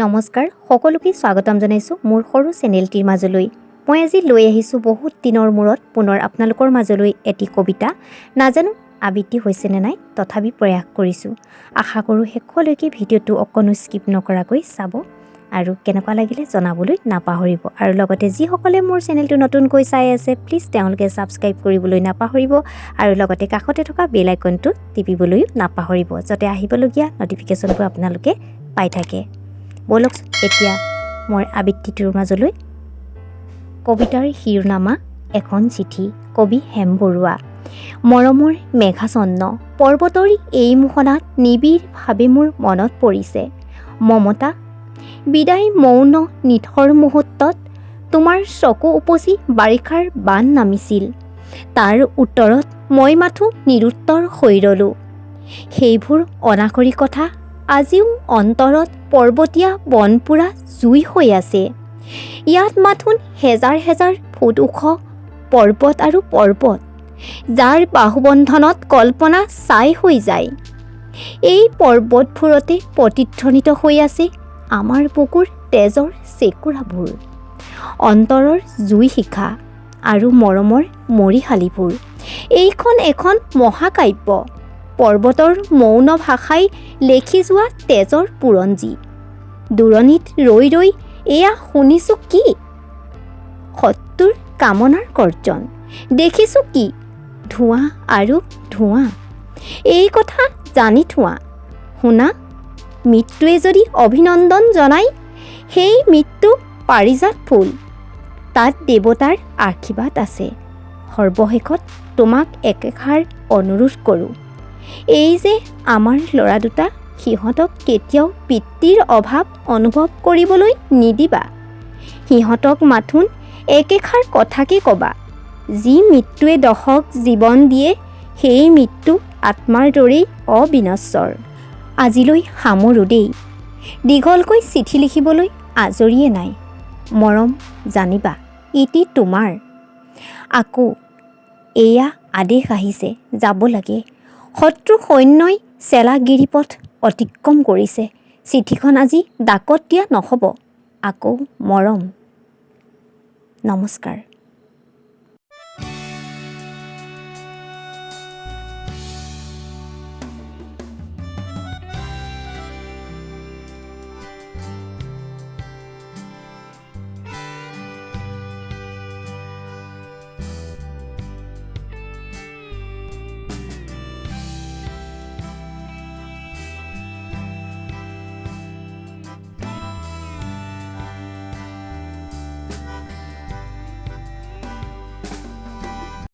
নমস্কাৰ সকলোকে স্বাগতম জনাইছোঁ মোৰ সৰু চেনেলটিৰ মাজলৈ। মই আজি লৈ আহিছোঁ বহুত দিনৰ মূৰত পুনৰ আপোনালোকৰ মাজলৈ এটি কবিতা। নাজানো আবৃত্তি হৈছে নে নাই, তথাপি প্ৰয়াস কৰিছোঁ। আশা কৰোঁ শেষলৈকে ভিডিঅ'টো অকণো স্কিপ নকৰাকৈ চাব আৰু কেনেকুৱা লাগিলে জনাবলৈ নাপাহৰিব। আৰু লগতে যিসকলে মোৰ চেনেলটো নতুনকৈ চাই আছে প্লিজ তেওঁলোকে ছাবস্ক্ৰাইব কৰিবলৈ নাপাহৰিব আৰু লগতে কাষতে থকা বেল আইকনটো টিপিবলৈও নাপাহৰিব, যাতে আহিবলগীয়া নটিফিকেশ্যনবোৰ আপোনালোকে পাই থাকে। বলক এতিয়া মোৰ আবৃত্তিটোৰ মাজলৈ। কবিতাৰ শিৰোনামা এখন চিঠি, কবি হেম বৰুৱা। মৰমৰ মেঘাচ্ছন্ন পৰ্বতৰ এই মোহনাত নিবিড়ভাৱে মোৰ মনত পৰিছে মমতা। বিদায় মৌন নিথৰ মুহূৰ্তত তোমাৰ চকু উপচি বাৰিষাৰ বান নামিছিল। তাৰ উত্তৰত মই মাথো নিৰুত্তৰ হৈ ৰলোঁ। সেইবোৰ অনাহৰি কথা আজিও অন্তৰত পৰ্বতীয়া বনপুৰা জুই হৈ আছে। ইয়াত মাথোন হেজাৰ হেজাৰ ফুট ওখ পৰ্বত আৰু পৰ্বত, যাৰ বাহুবন্ধনত কল্পনা ছাই হৈ যায়। এই পৰ্বতবোৰতে প্ৰতিধ্বনিত হৈ আছে আমাৰ বুকুৰ তেজৰ চেকুৰাবোৰ, অন্তৰৰ জুই শিখা আৰু মৰমৰ মৰিশালীবোৰ। এইখন এখন মহাকাব্য, পৰ্বতৰ মৌন ভাষাই লেখি যোৱা তেজৰ বুৰঞ্জী। দূৰণিত ৰৈ ৰৈ এয়া শুনিছোঁ কি শত্ৰুৰ কামনাৰ গৰ্জন, দেখিছোঁ কি ধোঁৱা আৰু ধোঁৱা। এই কথা জানি থোৱা শুনা, মৃত্যুৱে যদি অভিনন্দন জনায় সেই মৃত্যু পাৰিজাত ফুল, তাত দেৱতাৰ আশীৰ্বাদ আছে। সৰ্বশেষত তোমাক একেষাৰ অনুৰোধ কৰোঁ, এই যে আমাৰ ল'ৰা দুটা, সিহঁতক কেতিয়াও পিতৃৰ অভাৱ অনুভৱ কৰিবলৈ নিদিবা। সিহঁতক মাথোন একেষাৰ কথাকে ক'বা, যি মৃত্যুৱে দহক জীৱন দিয়ে সেই মৃত্যু আত্মাৰ দৰেই অবিনশ্বৰ। আজিলৈ সামৰোঁ দেই, দীঘলকৈ চিঠি লিখিবলৈ আজৰিয়ে নাই। মৰম জানিবা ইতি তোমাৰ। আকৌ এয়া আদেশ আহিছে, যাব লাগে। শত্ৰু সৈন্যই চেলা গিৰিপথ অতিক্ৰম কৰিছে। চিঠিখন আজি ডাকত দিয়া নহ'ব, আকৌ মৰম। নমস্কাৰ।